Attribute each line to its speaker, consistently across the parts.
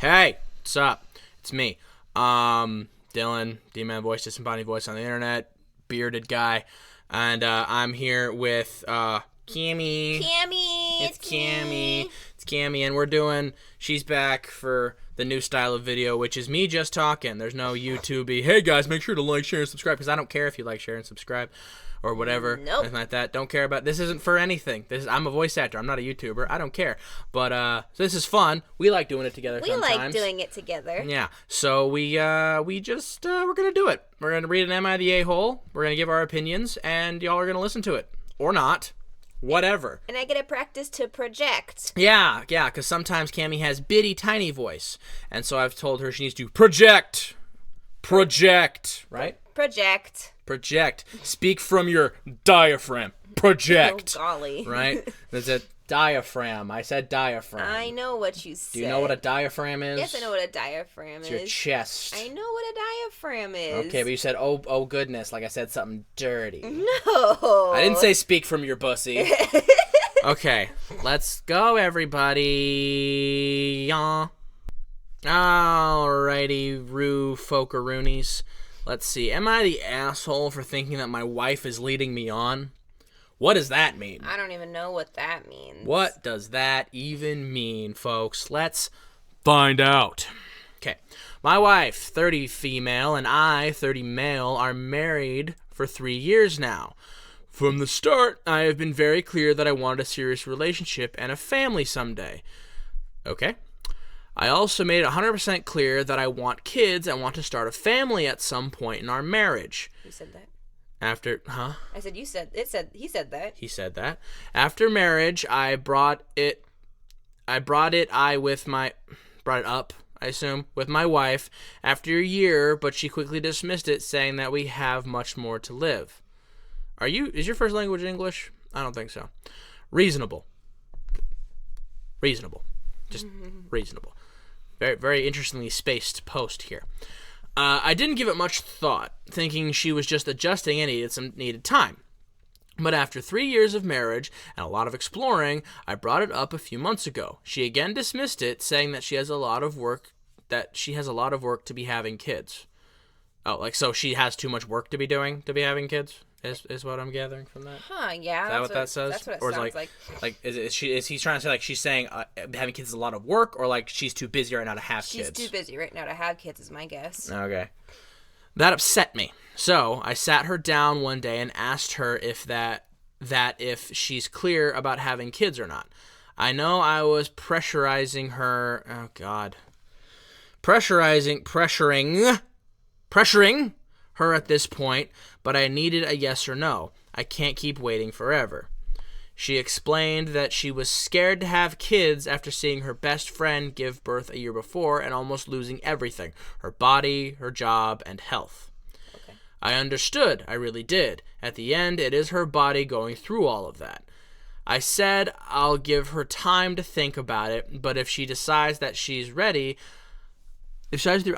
Speaker 1: Hey, what's up? It's me. Dylan, D-Man voice, disembodied voice on the internet, bearded guy. And I'm here with Cammy. It's Cammy. It's Cammy, and she's back for the new style of video, which is me just talking. There's no YouTube-y, hey guys, make sure to like, share, and subscribe, because I don't care if you like, share, and subscribe. Or whatever,
Speaker 2: Nope.
Speaker 1: Anything like that. Don't care about. This isn't for anything. I'm a voice actor. I'm not a YouTuber. I don't care. But this is fun. We like doing it together.
Speaker 2: We
Speaker 1: sometimes.
Speaker 2: like doing it together.
Speaker 1: Yeah. So we're gonna do it. We're gonna read an Am I the A-hole? We're gonna give our opinions, and y'all are gonna listen to it or not, whatever.
Speaker 2: And I get to practice to project.
Speaker 1: Yeah. Because sometimes Cammy has bitty tiny voice, and so I've told her she needs to project, right? Project. Speak from your diaphragm. Project.
Speaker 2: Oh, golly.
Speaker 1: Right? There's a diaphragm. I said diaphragm.
Speaker 2: I know what you said.
Speaker 1: Do you know what a diaphragm is?
Speaker 2: Yes, I know what a diaphragm
Speaker 1: It's
Speaker 2: is.
Speaker 1: your chest.
Speaker 2: I know what a diaphragm is.
Speaker 1: Okay, but you said, oh goodness, like I said something dirty.
Speaker 2: No.
Speaker 1: I didn't say speak from your pussy. Okay, let's go, everybody. Yeah. Alrighty, Roo Folkaroonies. Let's see. Am I the asshole for thinking that my wife is leading me on? What does that mean?
Speaker 2: I don't even know what that means.
Speaker 1: What does that even mean, folks? Let's find out. Okay. My wife, 30 female, and I, 30 male, are married for 3 years now. From the start, I have been very clear that I wanted a serious relationship and a family someday. Okay. I also made it 100% clear that I want kids and want to start a family at some point in our marriage.
Speaker 2: You said that.
Speaker 1: I
Speaker 2: said you said he said that.
Speaker 1: He said that. After marriage, I brought it up, I assume, with my wife after a year, but she quickly dismissed it, saying that we have much more to live. Is your first language English? I don't think so. Reasonable. Just reasonable. Very, very interestingly spaced post here. I didn't give it much thought, thinking she was just adjusting and needed some needed time. But after 3 years of marriage and a lot of exploring, I brought it up a few months ago. She again dismissed it, saying that she has a lot of work to be having kids. Oh, like, so she has too much work to be doing to be having kids? Is what I'm gathering from that?
Speaker 2: Huh, yeah.
Speaker 1: Is that what that says?
Speaker 2: That's what it
Speaker 1: or
Speaker 2: sounds like.
Speaker 1: Like, is he trying to say, like, she's saying having kids is a lot of work, or, like, she's too busy right now to have kids?
Speaker 2: She's too busy right now to have kids is my guess.
Speaker 1: Okay. That upset me. So I sat her down one day and asked her if she's clear about having kids or not. I know I was pressuring her at this point, but I needed a yes or no. I can't keep waiting forever. She explained that she was scared to have kids after seeing her best friend give birth a year before and almost losing everything, her body, her job, and health.
Speaker 2: Okay.
Speaker 1: I understood. I really did. At the end, it is her body going through all of that. I said I'll give her time to think about it, but if she decides that she's ready,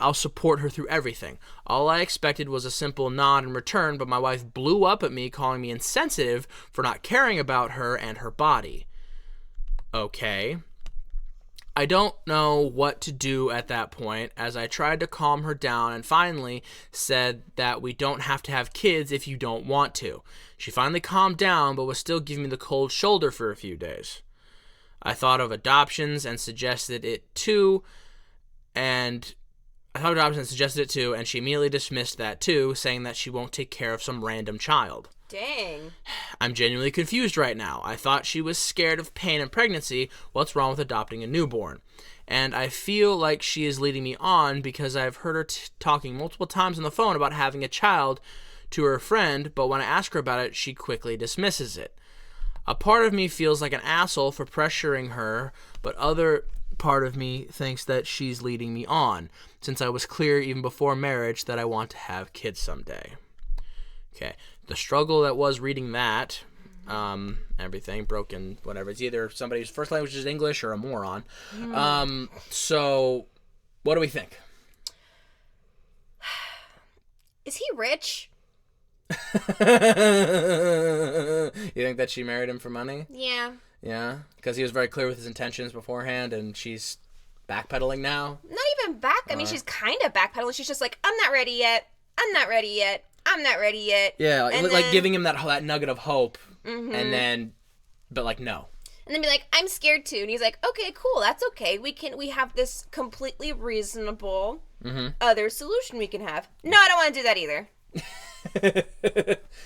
Speaker 1: I'll support her through everything. All I expected was a simple nod in return, but my wife blew up at me, calling me insensitive for not caring about her and her body. Okay. I don't know what to do at that point, as I tried to calm her down and finally said that we don't have to have kids if you don't want to. She finally calmed down, but was still giving me the cold shoulder for a few days. I thought of adoptions and suggested it too, and she immediately dismissed that too, saying that she won't take care of some random child.
Speaker 2: Dang.
Speaker 1: I'm genuinely confused right now. I thought she was scared of pain and pregnancy. What's wrong with adopting a newborn? And I feel like she is leading me on because I've heard her talking multiple times on the phone about having a child to her friend, but when I ask her about it, she quickly dismisses it. A part of me feels like an asshole for pressuring her, but other part of me thinks that she's leading me on, since I was clear even before marriage that I want to have kids someday. Okay, the struggle that was reading that, everything broken, whatever. It's either somebody whose first language is English or a moron. So what do we think?
Speaker 2: Is he rich?
Speaker 1: You think that she married him for money?
Speaker 2: Yeah.
Speaker 1: Yeah, because he was very clear with his intentions beforehand, and she's backpedaling now.
Speaker 2: Not even back. I mean, she's kind of backpedaling. She's just like, I'm not ready yet. I'm not ready yet. I'm not ready yet.
Speaker 1: Yeah, like,
Speaker 2: and
Speaker 1: like giving him that nugget of hope, and then, but like no.
Speaker 2: And then be like, I'm scared too. And he's like, okay, cool, that's okay. We have this completely reasonable other solution we can have. No, I don't want to do that either.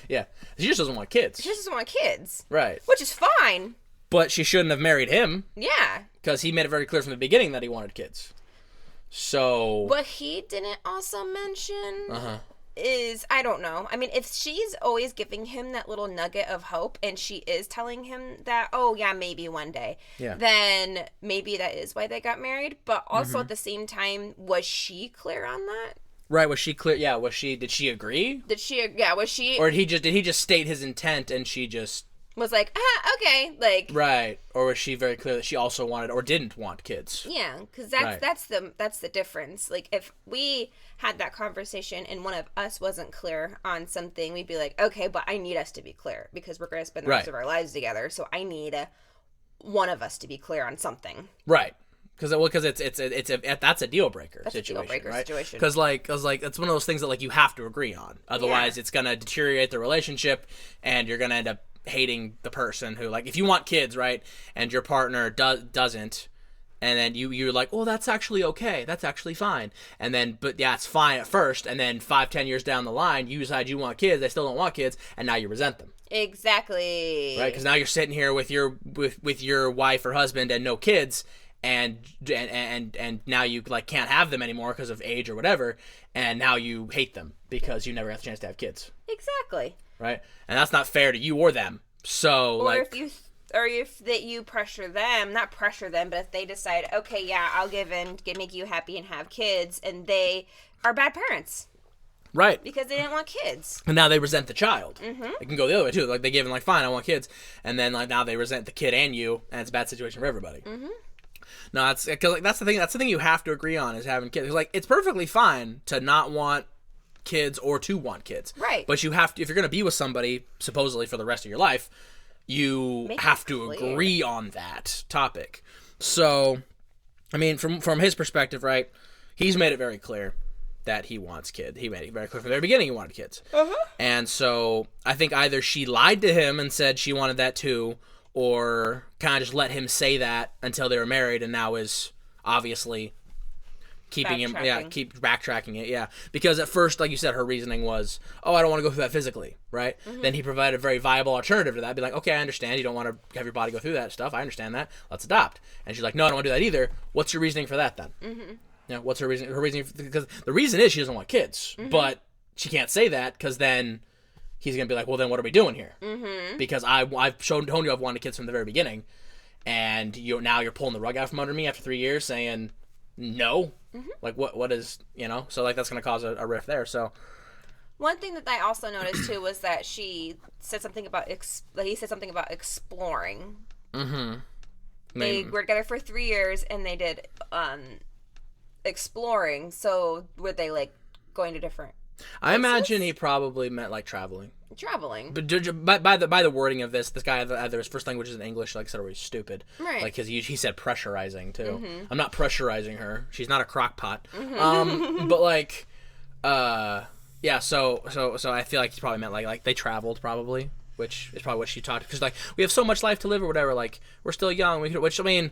Speaker 1: Yeah, she just doesn't want kids.
Speaker 2: She just doesn't want kids.
Speaker 1: Right.
Speaker 2: Which is fine.
Speaker 1: But she shouldn't have married him.
Speaker 2: Yeah.
Speaker 1: Because he made it very clear from the beginning that he wanted kids. So.
Speaker 2: What he didn't also mention is, I don't know. I mean, if she's always giving him that little nugget of hope and she is telling him that, oh, yeah, maybe one day, then maybe that is why they got married. But also at the same time, was she clear on that?
Speaker 1: Right, was she clear? Yeah, did she agree?
Speaker 2: Was she?
Speaker 1: Or did he just state his intent and she just
Speaker 2: was like, okay, like.
Speaker 1: Right, or was she very clear that she also wanted or didn't want kids?
Speaker 2: Yeah, because that's the difference. Like, if we had that conversation and one of us wasn't clear on something, we'd be like, okay, but I need us to be clear because we're going to spend the rest of our lives together. So I need one of us to be clear on something.
Speaker 1: Right. Because that's a deal breaker situation.
Speaker 2: A deal breaker
Speaker 1: right?
Speaker 2: situation.
Speaker 1: Because it's one of those things that like you have to agree on. Otherwise, it's gonna deteriorate the relationship, and you're gonna end up hating the person who, like, if you want kids, right, and your partner doesn't, and then you're like, oh, that's actually okay, that's actually fine, and then but yeah, it's fine at first, and then 5-10 years down the line, you decide you want kids, they still don't want kids, and now you resent them.
Speaker 2: Exactly.
Speaker 1: Right, because now you're sitting here with your wife or husband and no kids. And now you like can't have them anymore because of age or whatever, and now you hate them because you never got the chance to have kids.
Speaker 2: Exactly.
Speaker 1: Right, and that's not fair to you or them. So
Speaker 2: if you pressure them, not pressure them, but if they decide, okay, yeah, I'll give in, make you happy and have kids, and they are bad parents.
Speaker 1: Right.
Speaker 2: Because they didn't want kids.
Speaker 1: And now they resent the child. It can go the other way too. Like they give in, like, fine, I want kids, and then like now they resent the kid and you, and it's a bad situation for everybody. No, that's because like, that's the thing. That's the thing you have to agree on is having kids. Like, it's perfectly fine to not want kids or to want kids.
Speaker 2: Right.
Speaker 1: But you have to, if you're going to be with somebody supposedly for the rest of your life, you have to agree on that topic. So, I mean, from his perspective, right? He's made it very clear that he wants kids. He made it very clear from the very beginning he wanted kids. And so I think either she lied to him and said she wanted that too, or kind of just let him say that until they were married, and now is obviously keeping him, keep backtracking it, because at first, like you said, her reasoning was, oh, I don't want to go through that physically, right? Then he provided a very viable alternative to that, be like, okay, I understand, you don't want to have your body go through that stuff, I understand that, let's adopt. And she's like, no, I don't want to do that either. What's your reasoning for that then? Yeah, what's her reasoning? Because the reason is she doesn't want kids, but she can't say that because then he's going to be like, well, then what are we doing here? Because I've told you I've wanted kids from the very beginning, and now you're pulling the rug out from under me after 3 years saying no. Like, what is, so, like, that's going to cause a rift there, so.
Speaker 2: One thing that I also noticed, too, was that he said something about exploring. They were together for 3 years, and they did exploring, so were they, like, going to different
Speaker 1: I imagine he probably meant like traveling. But by the wording of this guy either his first language is English, like I said, or he's stupid.
Speaker 2: Right.
Speaker 1: Like he said pressurizing too. I'm not pressurizing her. She's not a crock pot. But like, yeah. So I feel like he probably meant like they traveled probably, which is probably what she taught. Because like we have so much life to live or whatever. Like we're still young. Which I mean.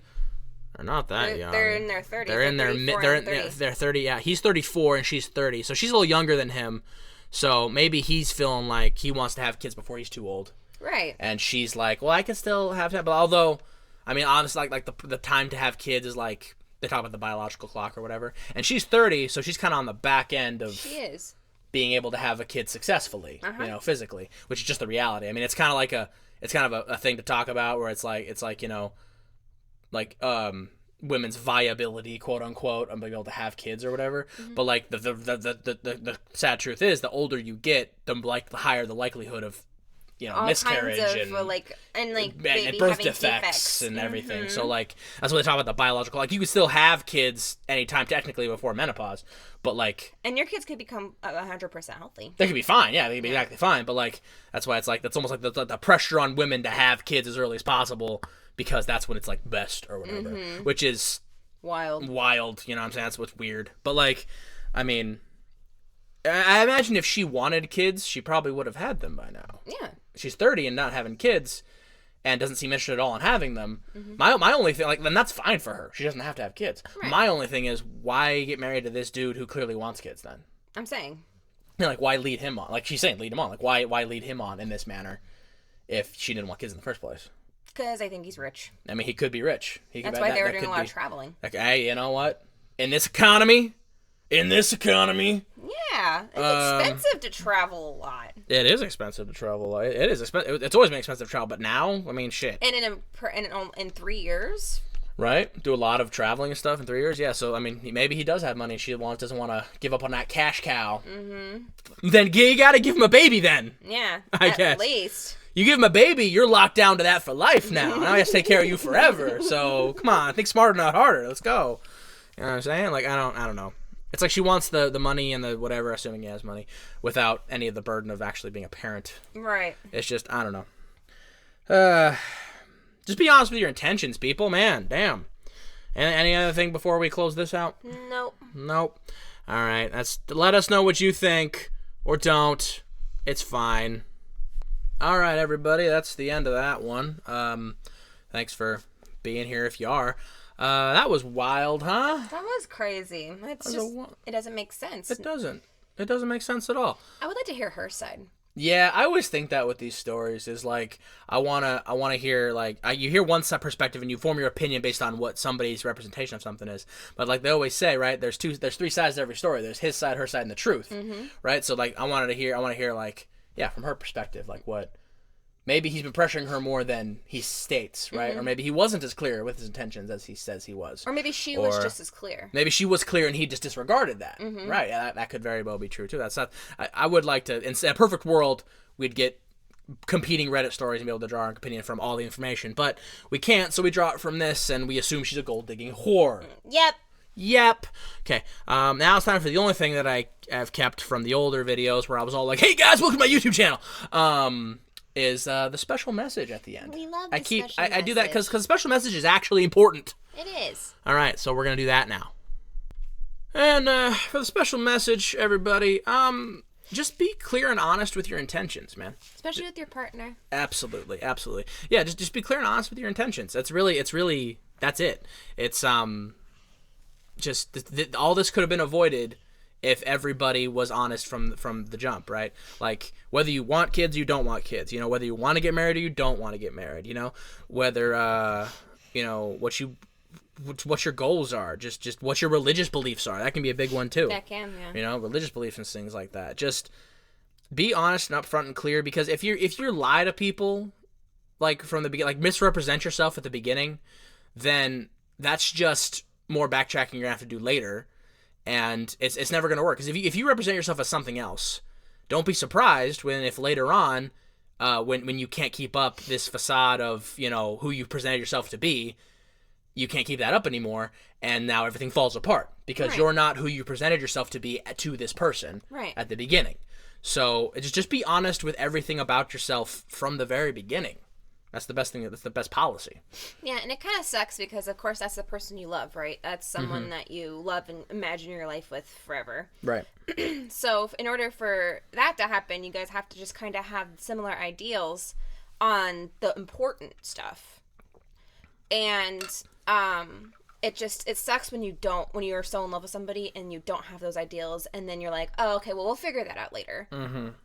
Speaker 1: They're not that young.
Speaker 2: They're in their 30s.
Speaker 1: They're 30. Yeah, he's 34 and she's 30, so she's a little younger than him. So maybe he's feeling like he wants to have kids before he's too old.
Speaker 2: Right.
Speaker 1: And she's like, well, I can still have that. But although, I mean, honestly, like the time to have kids is like they talk about the biological clock or whatever. And she's 30, so she's kind of on the back end of. She is. Being able to have a kid successfully, physically, which is just the reality. I mean, it's kind of like a thing to talk about where it's like women's viability, quote unquote, on being able to have kids or whatever. But like the sad truth is, the older you get, the higher the likelihood of all miscarriage
Speaker 2: kinds of,
Speaker 1: and birth defects and everything. So like that's what they talk about, the biological. Like you could still have kids anytime technically before menopause, but like
Speaker 2: and your kids could become 100% healthy.
Speaker 1: They could be fine, they could be exactly fine. But like that's why it's like that's almost like the pressure on women to have kids as early as possible. Because that's when it's like best or whatever, which is
Speaker 2: wild.
Speaker 1: You know what I'm saying? That's what's weird. But, like, I mean, I imagine if she wanted kids, she probably would have had them by now.
Speaker 2: Yeah.
Speaker 1: She's 30 and not having kids and doesn't seem interested at all in having them. My only thing, like, then that's fine for her. She doesn't have to have kids. Right. My only thing is, why get married to this dude who clearly wants kids then?
Speaker 2: I'm saying.
Speaker 1: Yeah, like, why lead him on? Like, she's saying lead him on. Like, why lead him on in this manner if she didn't want kids in the first place?
Speaker 2: Because I think he's rich.
Speaker 1: I mean, he could be rich.
Speaker 2: That's why they were doing a lot of traveling.
Speaker 1: Like, hey, you know what? In this economy...
Speaker 2: Yeah, it's expensive to travel a lot.
Speaker 1: It is expensive to travel. It is expensive. It's always been expensive to travel, but now, I mean, shit.
Speaker 2: And in 3 years,
Speaker 1: right? Do a lot of traveling and stuff in 3 years. Yeah, so I mean, maybe he does have money. She doesn't want to give up on that cash cow. Then you got to give him a baby. Then I guess
Speaker 2: at least
Speaker 1: you give him a baby, you're locked down to that for life now. Now he has to take care of you forever. So come on, think smarter, not harder. Let's go. You know what I'm saying? Like I don't know. It's like she wants the money and the whatever, assuming he has money, without any of the burden of actually being a parent.
Speaker 2: Right.
Speaker 1: It's just, I don't know. Just be honest with your intentions, people. Man, damn. Any other thing before we close this out? Nope. All right. Let us know what you think, or don't. It's fine. All right, everybody. That's the end of that one. Thanks for being here if you are. That was wild, huh?
Speaker 2: That was crazy. It doesn't make sense.
Speaker 1: It doesn't. It doesn't make sense at all.
Speaker 2: I would like to hear her side.
Speaker 1: Yeah, I always think that with these stories is like I wanna hear like you hear one side perspective and you form your opinion based on what somebody's representation of something is. But like they always say, right? There's 3 sides to every story. There's his side, her side, and the truth, right? So like I want to hear like from her perspective, like what. Maybe he's been pressuring her more than he states, right? Or maybe he wasn't as clear with his intentions as he says he was.
Speaker 2: Or maybe she was just as clear.
Speaker 1: Maybe she was clear and he just disregarded that. Right, yeah, that could very well be true, too. That's not. I would like to, in a perfect world, we'd get competing Reddit stories and be able to draw our opinion from all the information. But we can't, so we draw it from this, and we assume she's a gold-digging whore. Yep. Okay, now it's time for the only thing that I have kept from the older videos where I was all like, hey, guys, welcome to my YouTube channel. Is the special message at the end.
Speaker 2: We love the special message.
Speaker 1: I do that because the special message is actually important.
Speaker 2: It is.
Speaker 1: All right, so we're going to do that now. And for the special message, everybody, just be clear and honest with your intentions, man.
Speaker 2: Especially with your partner.
Speaker 1: Absolutely. Yeah, just be clear and honest with your intentions. That's it. It's just all this could have been avoided if everybody was honest from the jump, right? Like whether you want kids, you don't want kids, you know, whether you want to get married or you don't want to get married, you know, whether you know what your goals are, just what your religious beliefs are. That can be a big one too.
Speaker 2: That can, yeah.
Speaker 1: You know, religious beliefs and things like that. Just be honest and upfront and clear, because if you lie to people like from the beginning, like misrepresent yourself at the beginning, then that's just more backtracking you're gonna have to do later. And it's never going to work. Because if you represent yourself as something else, don't be surprised if later on, when you can't keep up this facade of, you know, who you presented yourself to be, you can't keep that up anymore, and now everything falls apart. Because you're not who you presented yourself to be to this person at the beginning. So just be honest with everything about yourself from the very beginning. That's the best thing. That's the best policy.
Speaker 2: Yeah, and it kind of sucks because, of course, that's the person you love, right? That's someone that you love and imagine your life with forever.
Speaker 1: Right.
Speaker 2: So in order for that to happen, you guys have to just kind of have similar ideals on the important stuff. And it sucks when you're so in love with somebody and you don't have those ideals, and then you're like, oh, okay, well, we'll figure that out later.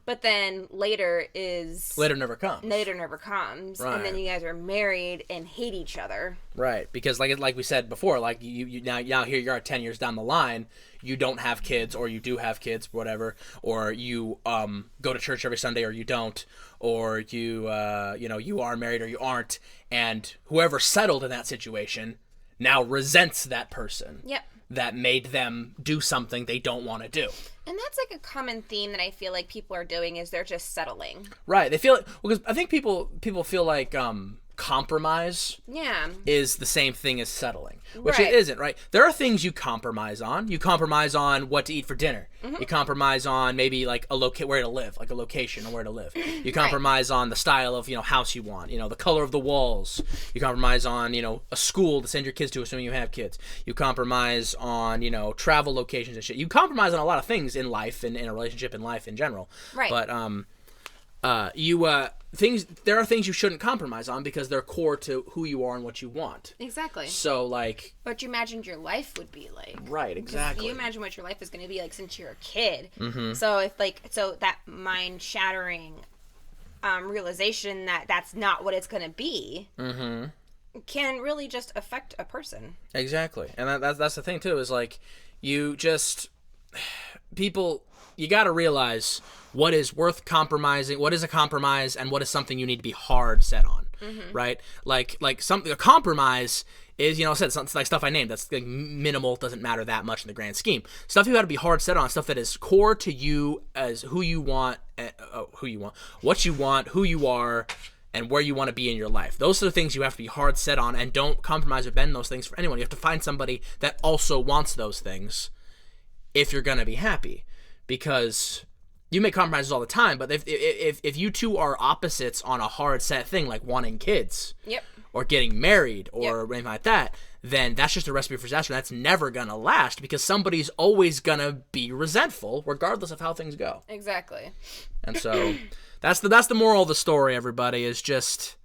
Speaker 2: But then later never comes. Right. And then you guys are married and hate each other.
Speaker 1: Right, because like we said before, like you now here you are 10 years down the line, you don't have kids, or you do have kids, whatever, or you go to church every Sunday, or you don't, or you you are married or you aren't, and whoever settled in that situation now resents that person that made them do something they don't want to do.
Speaker 2: And that's like a common theme that I feel like people are doing, is they're just settling.
Speaker 1: Right. They feel because I think people feel like compromise is the same thing as settling, which
Speaker 2: Right.
Speaker 1: it isn't, right? There are things you compromise on. You compromise on what to eat for dinner. You compromise on maybe like where to live, like a location or where to live. You compromise on the style of, house you want, the color of the walls. You compromise on, a school to send your kids to, assuming you have kids. You compromise on, travel locations and shit. You compromise on a lot of things in life and in a relationship and life in general.
Speaker 2: Right.
Speaker 1: But there are things you shouldn't compromise on because they're core to who you are and what you want.
Speaker 2: Exactly.
Speaker 1: So, like...
Speaker 2: What you imagined your life would be like.
Speaker 1: Right, exactly.
Speaker 2: You imagine what your life is going to be like since you're a kid.
Speaker 1: Mm-hmm.
Speaker 2: So, so that mind-shattering realization that that's not what it's going to be can really just affect a person.
Speaker 1: Exactly. And that's the thing, too, is, like, you just... People... You got to realize what is worth compromising, what is a compromise, and what is something you need to be hard set on, right? Like a compromise is, something like stuff I named that's like minimal, doesn't matter that much in the grand scheme. Stuff you got to be hard set on, stuff that is core to you as who you want, what you want, who you are, and where you want to be in your life. Those are the things you have to be hard set on, and don't compromise or bend those things for anyone. You have to find somebody that also wants those things if you're going to be happy. Because you make compromises all the time, but if you two are opposites on a hard set thing, like wanting kids, or getting married, or anything like that, then that's just a recipe for disaster. That's never gonna last because somebody's always gonna be resentful, regardless of how things go.
Speaker 2: Exactly.
Speaker 1: And so that's the moral of the story. Everybody is just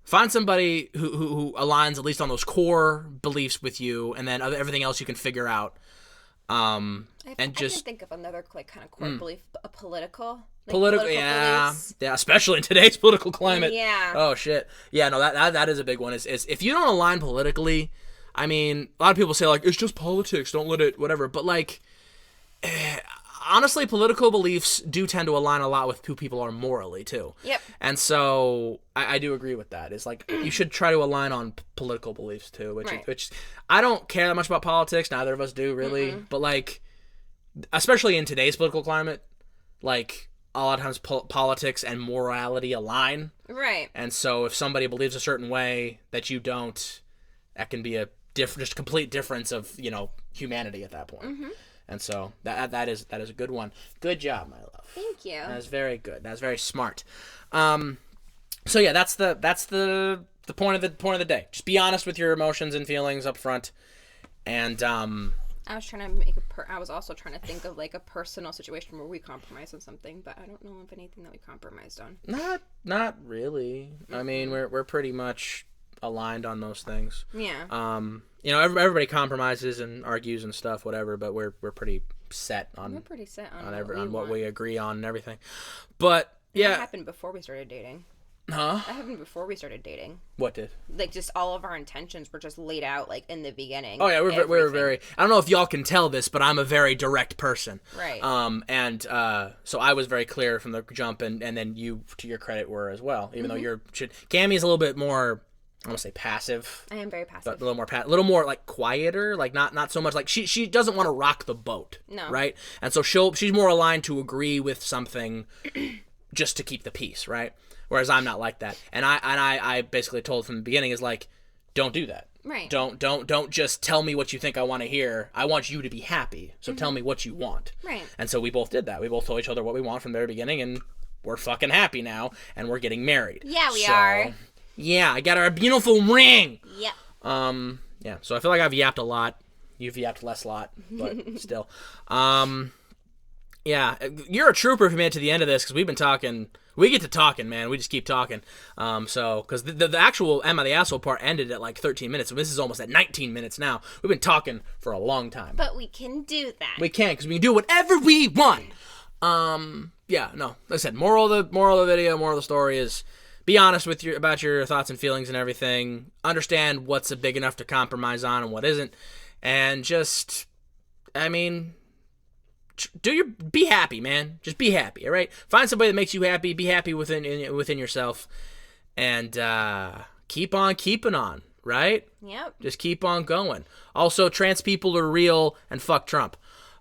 Speaker 1: find somebody who aligns at least on those core beliefs with you, and then everything else you can figure out. I can
Speaker 2: think of another kind of core belief, a political
Speaker 1: yeah,
Speaker 2: beliefs.
Speaker 1: Yeah, especially in today's political climate.
Speaker 2: Yeah.
Speaker 1: Oh shit. Yeah, no, that is a big one. Is if you don't align politically, I mean, a lot of people say like it's just politics, don't let it whatever, but like honestly, political beliefs do tend to align a lot with who people are morally too.
Speaker 2: Yep.
Speaker 1: And so I do agree with that. It's like you should try to align on political beliefs too, which I don't care that much about politics. Neither of us do really, but like, especially in today's political climate, like a lot of times politics and morality align.
Speaker 2: Right.
Speaker 1: And so if somebody believes a certain way that you don't, that can be a just complete difference of humanity at that point. And so that is a good one. Good job, my love.
Speaker 2: Thank you.
Speaker 1: That's very good. That's very smart. So yeah, that's the point of the day. Just be honest with your emotions and feelings up front. And
Speaker 2: I was trying to I was also trying to think of like a personal situation where we compromised on something, but I don't know of anything that we compromised on.
Speaker 1: Not really. I mean, we're pretty much aligned on those things.
Speaker 2: Yeah.
Speaker 1: Everybody compromises and argues and stuff, whatever, but we're pretty set on what we agree on and everything. But yeah,
Speaker 2: that happened before we started dating.
Speaker 1: Huh?
Speaker 2: That happened before we started dating.
Speaker 1: What did?
Speaker 2: Like, just all of our intentions were just laid out, like, in the beginning.
Speaker 1: Oh, yeah, we were very... I don't know if y'all can tell this, but I'm a very direct person.
Speaker 2: Right.
Speaker 1: So I was very clear from the jump, and then you, to your credit, were as well. Even though Cammie's a little bit more... I want to say passive.
Speaker 2: I am very passive.
Speaker 1: But a little more like quieter, like not so much like she doesn't want to rock the boat.
Speaker 2: No.
Speaker 1: Right? And so she's more aligned to agree with something just to keep the peace, right? Whereas I'm not like that. And I basically told from the beginning is like, don't do that.
Speaker 2: Right.
Speaker 1: Don't just tell me what you think I want to hear. I want you to be happy. So tell me what you want.
Speaker 2: Right.
Speaker 1: And so we both did that. We both told each other what we want from the very beginning, and we're fucking happy now, and we're getting married.
Speaker 2: Yeah, we are.
Speaker 1: Yeah, I got our beautiful ring.
Speaker 2: Yep.
Speaker 1: Yeah. So I feel like I've yapped a lot. You've yapped less a lot, but still. Yeah, you're a trooper if you made it to the end of this, because we've been talking. We get to talking, man. We just keep talking. Because the actual Am I the Asshole part ended at like 13 minutes, and this is almost at 19 minutes now. We've been talking for a long time.
Speaker 2: But we can do that.
Speaker 1: We can, because we can do whatever we want. Yeah, no. Like I said, moral of the video, moral of the story is be honest with about your thoughts and feelings and everything. Understand what's big enough to compromise on and what isn't. And just, I mean, be happy, man. Just be happy, all right? Find somebody that makes you happy. Be happy within yourself. And keep on keeping on, right?
Speaker 2: Yep.
Speaker 1: Just keep on going. Also, trans people are real, and fuck Trump.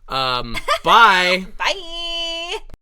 Speaker 1: Bye.
Speaker 2: Bye.